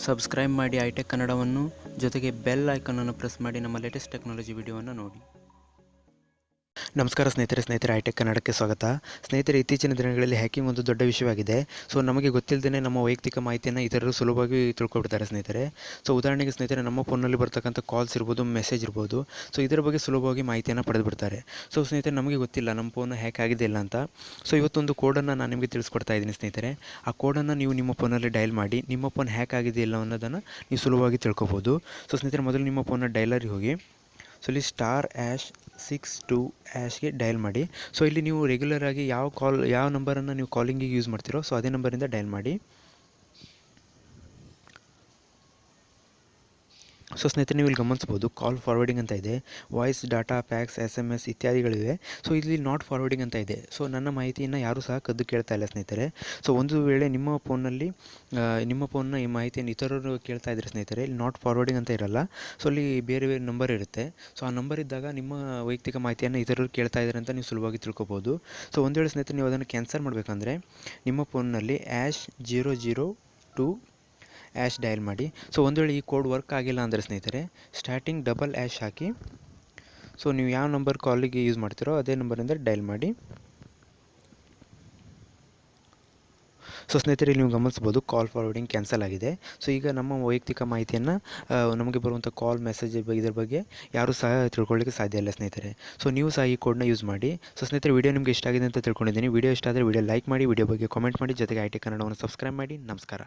Subscribe ಮಾಡಿ hi-tech ಕನ್ನಡವನ್ನು, ಜೊತೆಗೆ ಬೆಲ್ ಐಕಾನನ್ನು ಪ್ರೆಸ್ ಮಾಡಿ ನಮ್ಮ ಲೇಟೆಸ್ಟ್ ಟೆಕ್ನಾಲಜಿ ವಿಡಿಯೋವನ್ನು ನೋಡಿ. ನಮಸ್ಕಾರ ಸ್ನೇಹಿತರೆ ಐಟೆಕ್ ಕನ್ನಡಕ್ಕೆ ಸ್ವಾಗತ. ಸ್ನೇಹಿತರೆ, ಇತ್ತೀಚಿನ ದಿನಗಳಲ್ಲಿ ಹ್ಯಾಕಿಂಗ್ ಒಂದು ದೊಡ್ಡ ವಿಷಯವಾಗಿದೆ. ಸೊ ನಮಗೆ ಗೊತ್ತಿಲ್ಲದೇ ನಮ್ಮ ವೈಯಕ್ತಿಕ ಮಾಹಿತಿಯನ್ನು ಇತರರು ಸುಲಭವಾಗಿ ತಿಳ್ಕೊಬಿಡ್ತಾರೆ ಸ್ನೇಹಿತರೆ. ಸೊ ಉದಾಹರಣೆಗೆ ಸ್ನೇಹಿತರೆ, ನಮ್ಮ ಫೋನಲ್ಲಿ ಬರ್ತಕ್ಕಂಥ ಕಾಲ್ಸ್ ಇರ್ಬೋದು, ಮೆಸೇಜ್ ಇರ್ಬೋದು, ಸೊ ಇದರ ಬಗ್ಗೆ ಸುಲಭವಾಗಿ ಮಾಹಿತಿಯನ್ನು ಪಡೆದುಬಿಡ್ತಾರೆ. ಸೊ ಸ್ನೇಹಿತರೆ, ನಮಗೆ ಗೊತ್ತಿಲ್ಲ ನಮ್ಮ ಫೋನ್ ಹ್ಯಾಕ್ ಆಗಿದೆ ಇಲ್ಲ ಅಂತ. ಸೊ ಇವತ್ತೊಂದು ಕೋಡನ್ನು ನಾನು ನಿಮಗೆ ತಿಳಿಸ್ಕೊಡ್ತಾ ಇದ್ದೀನಿ ಸ್ನೇಹಿತರೆ. ಆ ಕೋಡನ್ನು ನೀವು ನಿಮ್ಮ ಫೋನಲ್ಲಿ ಡಯಲ್ ಮಾಡಿ ನಿಮ್ಮ ಫೋನ್ ಹ್ಯಾಕ್ ಆಗಿದೆ ಇಲ್ಲ ಅನ್ನೋದನ್ನು ನೀವು ಸುಲಭವಾಗಿ ತಿಳ್ಕೊಬೋದು. ಸೊ ಸ್ನೇಹಿತರೆ, ಮೊದಲು ನಿಮ್ಮ ಫೋನ್ನ ಡೈಲರಿಗೆ ಹೋಗಿ, ಸೊ ಇಲ್ಲಿ *#62# ಡಯಲ್ ಮಾಡಿ. ಸೊ ಇಲ್ಲಿ ನೀವು ರೆಗ್ಯುಲರ್ ಆಗಿ ಯಾವ ನಂಬರನ್ನು ನೀವು ಕಾಲಿಂಗಿಗೆ ಯೂಸ್ ಮಾಡ್ತೀರೋ ಸೊ ಅದೇ ನಂಬರಿಂದ ಡಯಲ್ ಮಾಡಿ. ಸೊ ಸ್ನೇಹಿತರೆ, ನೀವು ಇಲ್ಲಿ ಗಮನಿಸ್ಬೋದು ಕಾಲ್ ಫಾರ್ವರ್ಡಿಂಗ್ ಅಂತ ಇದೆ, ವಾಯ್ಸ್, ಡಾಟಾ ಪ್ಯಾಕ್ಸ್, SMS ಇತ್ಯಾದಿಗಳಿವೆ. ಸೊ ಇಲ್ಲಿ ನಾಟ್ ಫಾರ್ವರ್ಡಿಂಗ್ ಅಂತ ಇದೆ. ಸೊ ನನ್ನ ಮಾಹಿತಿಯನ್ನು ಯಾರೂ ಸಹ ಕದ್ದು ಕೇಳ್ತಾ ಇಲ್ಲ ಸ್ನೇಹಿತರೆ. ಸೊ ಒಂದು ವೇಳೆ ನಿಮ್ಮ ಫೋನ್ನ ಈ ಮಾಹಿತಿಯನ್ನು ಇತರರು ಕೇಳ್ತಾ ಇದ್ದಾರೆ ಸ್ನೇಹಿತರೆ, ಇಲ್ಲಿ ನಾಟ್ ಫಾರ್ವರ್ಡಿಂಗ್ ಅಂತ ಇರಲ್ಲ. ಸೊ ಅಲ್ಲಿ ಬೇರೆ ಬೇರೆ ನಂಬರ್ ಇರುತ್ತೆ. ಸೊ ಆ ನಂಬರ್ ಇದ್ದಾಗ ನಿಮ್ಮ ವೈಯಕ್ತಿಕ ಮಾಹಿತಿಯನ್ನು ಇತರರು ಕೇಳ್ತಾ ಇದ್ದಾರೆ ಅಂತ ನೀವು ಸುಲಭವಾಗಿ ತಿಳ್ಕೊಬೋದು. ಸೊ ಒಂದು ವೇಳೆ ಸ್ನೇಹಿತರೆ ನೀವು ಅದನ್ನು ಕ್ಯಾನ್ಸಲ್ ಮಾಡಬೇಕಂದ್ರೆ ನಿಮ್ಮ ಫೋನ್ನಲ್ಲಿ #002# ಡಯಲ್ ಮಾಡಿ. ಸೊ ಒಂದು ವೇಳೆ ಈ ಕೋಡ್ ವರ್ಕ್ ಆಗಿಲ್ಲ ಅಂದರೆ ಸ್ನೇಹಿತರೆ, ಸ್ಟಾರ್ಟಿಂಗ್ ## ಹಾಕಿ. ಸೊ ನೀವು ಯಾವ ನಂಬರ್ ಕಾಲಿಗೆ ಯೂಸ್ ಮಾಡ್ತೀರೋ ಅದೇ ನಂಬರಿಂದ ಡಯಲ್ ಮಾಡಿ. ಸೊ ಸ್ನೇಹಿತರೆ, ಇಲ್ಲಿ ನೀವು ಗಮನಿಸ್ಬೋದು ಕಾಲ್ ಫಾರ್ವರ್ಡಿಂಗ್ ಕ್ಯಾನ್ಸಲ್ ಆಗಿದೆ. ಸೊ ಈಗ ನಮ್ಮ ವೈಯಕ್ತಿಕ ಮಾಹಿತಿಯನ್ನು ನಮಗೆ ಬರುವಂಥ ಕಾಲ್, ಮೆಸೇಜ್ ಇದರ ಬಗ್ಗೆ ಯಾರೂ ಸಹ ತಿಳ್ಕೊಳ್ಳಿಕ್ಕೆ ಸಾಧ್ಯ ಇಲ್ಲ ಸ್ನೇಹಿತರೆ. ಸೊ ನೀವು ಸಹ ಈ ಕೋಡ್ನ ಯೂಸ್ ಮಾಡಿ. ಸೊ ಸ್ನೇಹಿತರೆ, ವಿಡಿಯೋ ನಿಮಗೆ ಇಷ್ಟ ಆಗಿದೆ ಅಂತ ತಿಳ್ಕೊಂಡಿದ್ದೀನಿ. ವಿಡಿಯೋ ಇಷ್ಟ ಆದರೆ ವಿಡಿಯೋ ಲೈಕ್ ಮಾಡಿ, ವಿಡಿಯೋ ಬಗ್ಗೆ ಕಾಮೆಂಟ್ ಮಾಡಿ, ಜೊತೆಗೆ ಐಟೆಕ್ ಕನ್ನಡವನ್ನು ಸಬ್ಸ್ಕ್ರೈಬ್ ಮಾಡಿ. ನಮಸ್ಕಾರ.